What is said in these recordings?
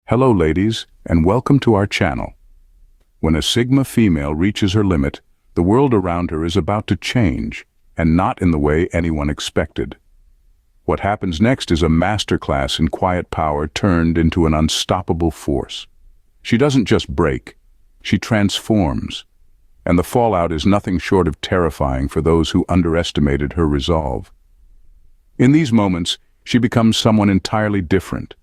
Hello ladies, and welcome to our channel. When a Sigma female reaches her limit, the world around her is about to change, and not in the way anyone expected. What happens next is a masterclass in quiet power turned into an unstoppable force. She doesn't just break, she transforms, and the fallout is nothing short of terrifying for those who underestimated her resolve. In these moments, she becomes someone entirely different,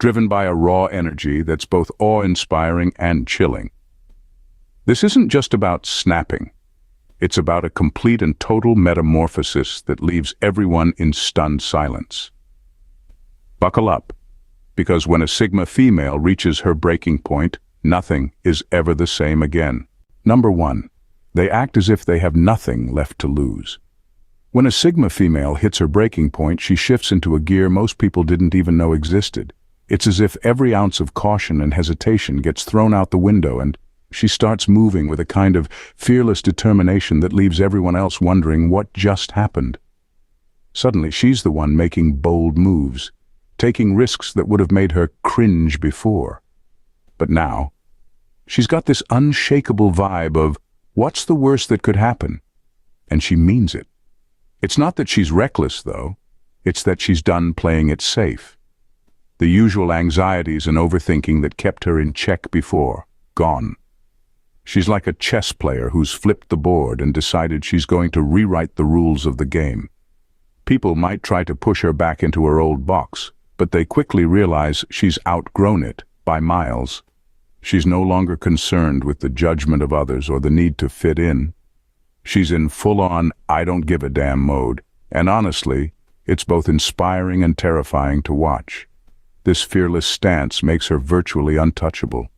driven by a raw energy that's both awe-inspiring and chilling. This isn't just about snapping. It's about a complete and total metamorphosis that leaves everyone in stunned silence. Buckle up, because when a Sigma female reaches her breaking point, nothing is ever the same again. Number 1. They act as if they have nothing left to lose. When a Sigma female hits her breaking point, she shifts into a gear most people didn't even know existed. It's as if every ounce of caution and hesitation gets thrown out the window, and she starts moving with a kind of fearless determination that leaves everyone else wondering what just happened. Suddenly, she's the one making bold moves, taking risks that would have made her cringe before. But now, she's got this unshakable vibe of, what's the worst that could happen? And she means it. It's not that she's reckless, though. It's that she's done playing it safe. The usual anxieties and overthinking that kept her in check before, gone. She's like a chess player who's flipped the board and decided she's going to rewrite the rules of the game. People might try to push her back into her old box, but they quickly realize she's outgrown it by miles. She's no longer concerned with the judgment of others or the need to fit in. She's in full-on I don't give a damn mode, and honestly, it's both inspiring and terrifying to watch. This fearless stance makes her virtually untouchable.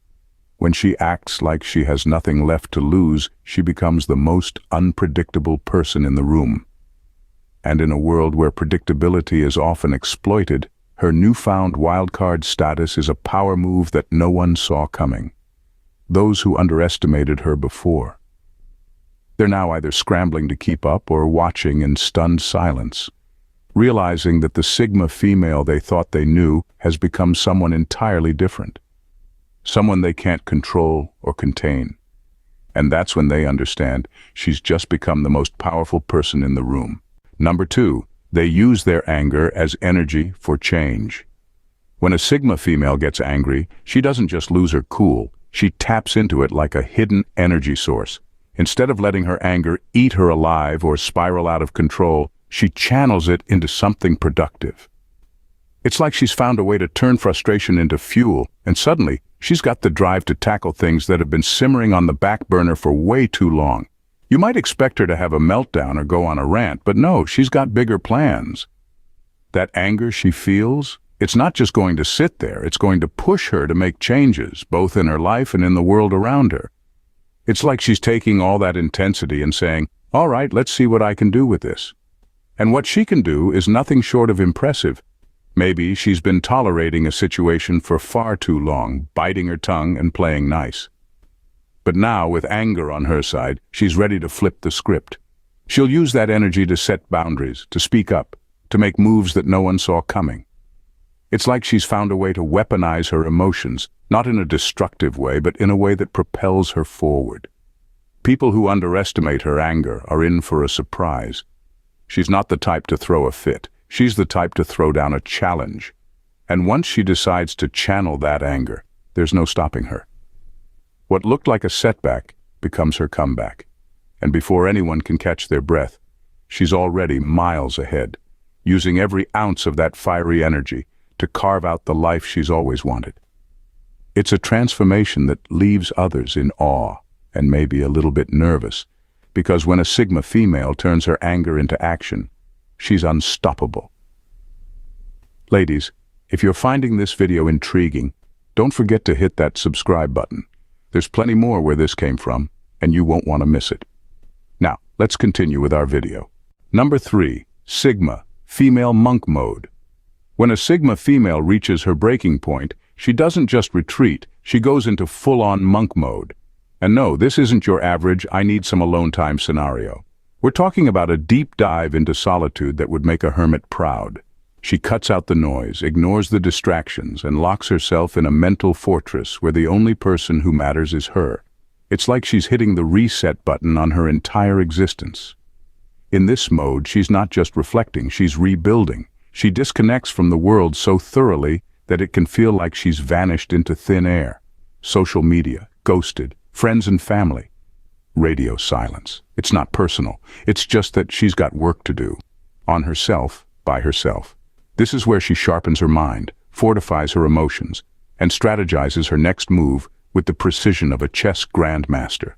When she acts like she has nothing left to lose, she becomes the most unpredictable person in the room. And in a world where predictability is often exploited, her newfound wildcard status is a power move that no one saw coming. Those who underestimated her before. They're now either scrambling to keep up or watching in stunned silence, realizing that the Sigma female they thought they knew has become someone entirely different. Someone they can't control or contain. And that's when they understand she's just become the most powerful person in the room. Number 2, they use their anger as energy for change. When a Sigma female gets angry, she doesn't just lose her cool, she taps into it like a hidden energy source. Instead of letting her anger eat her alive or spiral out of control, she channels it into something productive. It's like she's found a way to turn frustration into fuel, and suddenly, she's got the drive to tackle things that have been simmering on the back burner for way too long. You might expect her to have a meltdown or go on a rant, but no, she's got bigger plans. That anger she feels, it's not just going to sit there, it's going to push her to make changes, both in her life and in the world around her. It's like she's taking all that intensity and saying, all right, let's see what I can do with this. And what she can do is nothing short of impressive. Maybe she's been tolerating a situation for far too long, biting her tongue and playing nice. But now, with anger on her side, she's ready to flip the script. She'll use that energy to set boundaries, to speak up, to make moves that no one saw coming. It's like she's found a way to weaponize her emotions, not in a destructive way, but in a way that propels her forward. People who underestimate her anger are in for a surprise. She's not the type to throw a fit. She's the type to throw down a challenge. And once she decides to channel that anger, there's no stopping her. What looked like a setback becomes her comeback. And before anyone can catch their breath, she's already miles ahead, using every ounce of that fiery energy to carve out the life she's always wanted. It's a transformation that leaves others in awe and maybe a little bit nervous, because when a Sigma female turns her anger into action, she's unstoppable. Ladies, if you're finding this video intriguing, don't forget to hit that subscribe button. There's plenty more where this came from, and you won't want to miss it. Now, let's continue with our video. Number 3, Sigma, female monk mode. When a Sigma female reaches her breaking point, she doesn't just retreat, she goes into full-on monk mode. And no, this isn't your average I need some alone time scenario. We're talking about a deep dive into solitude that would make a hermit proud. She cuts out the noise, ignores the distractions, and locks herself in a mental fortress where the only person who matters is her. It's like she's hitting the reset button on her entire existence. In this mode, she's not just reflecting, she's rebuilding. She disconnects from the world so thoroughly that it can feel like she's vanished into thin air. Social media, ghosted, friends and family. Radio silence. It's not personal. It's just that she's got work to do. On herself, by herself. This is where she sharpens her mind, fortifies her emotions, and strategizes her next move with the precision of a chess grandmaster.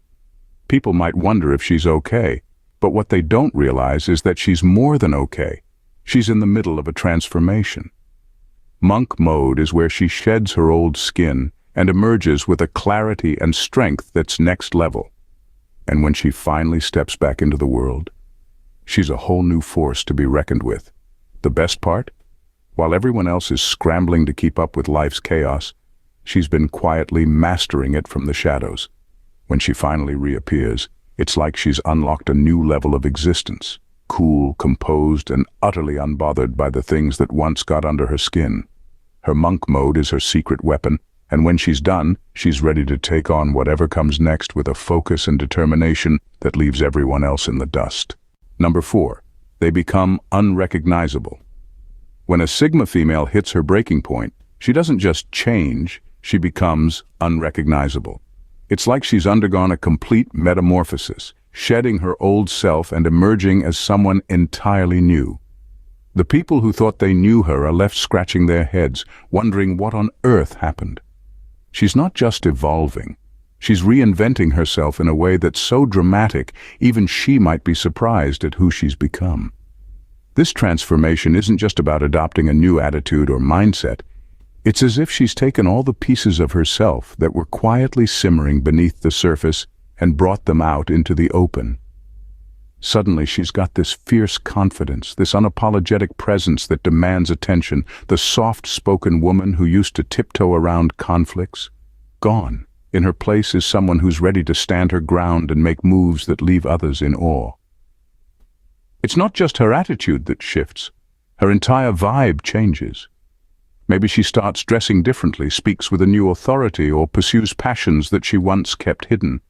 People might wonder if she's okay, but what they don't realize is that she's more than okay. She's in the middle of a transformation. Monk mode is where she sheds her old skin and emerges with a clarity and strength that's next level. And when she finally steps back into the world, she's a whole new force to be reckoned with. The best part? While everyone else is scrambling to keep up with life's chaos, she's been quietly mastering it from the shadows. When she finally reappears, it's like she's unlocked a new level of existence, cool, composed, and utterly unbothered by the things that once got under her skin. Her monk mode is her secret weapon, and when she's done, she's ready to take on whatever comes next with a focus and determination that leaves everyone else in the dust. Number 4. They become unrecognizable. When a Sigma female hits her breaking point, she doesn't just change, she becomes unrecognizable. It's like she's undergone a complete metamorphosis, shedding her old self and emerging as someone entirely new. The people who thought they knew her are left scratching their heads, wondering what on earth happened. She's not just evolving. She's reinventing herself in a way that's so dramatic, even she might be surprised at who she's become. This transformation isn't just about adopting a new attitude or mindset. It's as if she's taken all the pieces of herself that were quietly simmering beneath the surface and brought them out into the open. Suddenly she's got this fierce confidence, this unapologetic presence that demands attention, the soft-spoken woman who used to tiptoe around conflicts. Gone. In her place is someone who's ready to stand her ground and make moves that leave others in awe. It's not just her attitude that shifts. Her entire vibe changes. Maybe she starts dressing differently, speaks with a new authority, or pursues passions that she once kept hidden.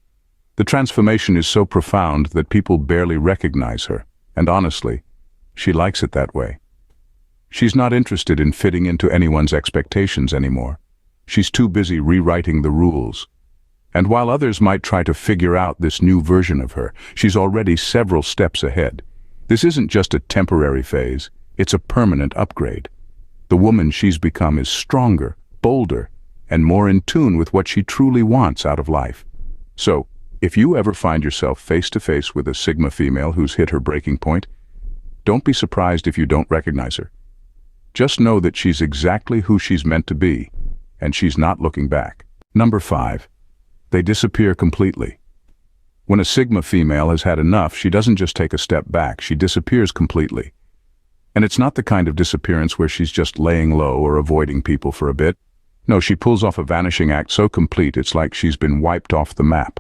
The transformation is so profound that people barely recognize her, and honestly, she likes it that way. She's not interested in fitting into anyone's expectations anymore. She's too busy rewriting the rules. And while others might try to figure out this new version of her, she's already several steps ahead. This isn't just a temporary phase, it's a permanent upgrade. The woman she's become is stronger, bolder, and more in tune with what she truly wants out of life. So, if you ever find yourself face to face with a Sigma female who's hit her breaking point, don't be surprised if you don't recognize her. Just know that she's exactly who she's meant to be, and she's not looking back. Number 5. They disappear completely. When a Sigma female has had enough, she doesn't just take a step back, she disappears completely. And it's not the kind of disappearance where she's just laying low or avoiding people for a bit. No, she pulls off a vanishing act so complete it's like she's been wiped off the map.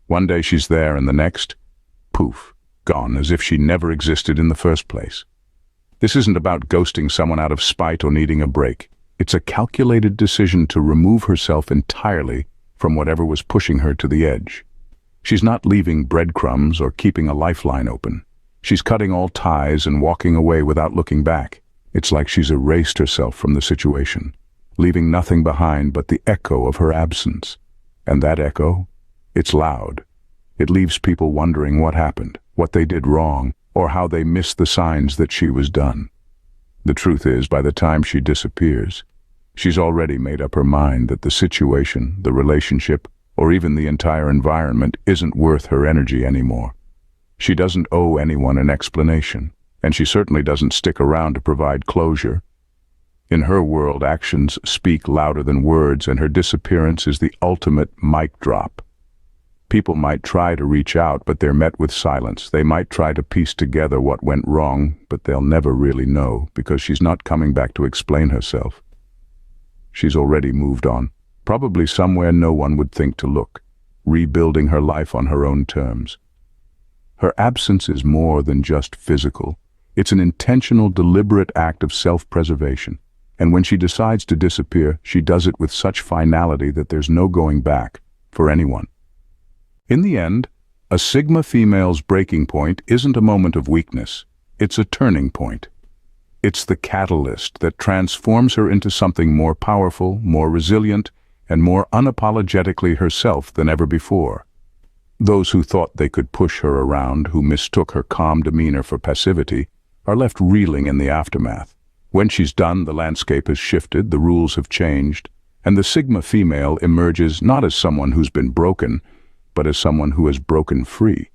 One day she's there and the next, poof, gone, as if she never existed in the first place. This isn't about ghosting someone out of spite or needing a break. It's a calculated decision to remove herself entirely from whatever was pushing her to the edge. She's not leaving breadcrumbs or keeping a lifeline open. She's cutting all ties and walking away without looking back. It's like she's erased herself from the situation, leaving nothing behind but the echo of her absence. And that echo? It's loud. It leaves people wondering what happened, what they did wrong, or how they missed the signs that she was done. The truth is, by the time she disappears, she's already made up her mind that the situation, the relationship, or even the entire environment isn't worth her energy anymore. She doesn't owe anyone an explanation, and she certainly doesn't stick around to provide closure. In her world, actions speak louder than words, and her disappearance is the ultimate mic drop. People might try to reach out, but they're met with silence. They might try to piece together what went wrong, but they'll never really know, because she's not coming back to explain herself. She's already moved on, probably somewhere no one would think to look, rebuilding her life on her own terms. Her absence is more than just physical. It's an intentional, deliberate act of self-preservation. And when she decides to disappear, she does it with such finality that there's no going back for anyone. In the end, a Sigma female's breaking point isn't a moment of weakness. It's a turning point. It's the catalyst that transforms her into something more powerful, more resilient, and more unapologetically herself than ever before. Those who thought they could push her around, who mistook her calm demeanor for passivity, are left reeling in the aftermath. When she's done, the landscape has shifted, the rules have changed, and the Sigma female emerges not as someone who's been broken, but as someone who has broken free.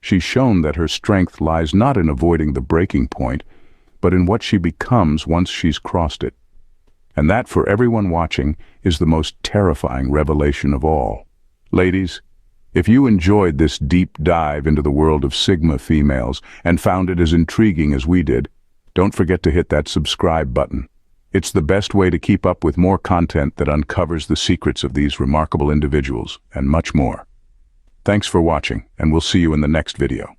She's shown that her strength lies not in avoiding the breaking point, but in what she becomes once she's crossed it. And that, for everyone watching, is the most terrifying revelation of all. Ladies, if you enjoyed this deep dive into the world of Sigma females and found it as intriguing as we did, don't forget to hit that subscribe button. It's the best way to keep up with more content that uncovers the secrets of these remarkable individuals and much more. Thanks for watching, and we'll see you in the next video.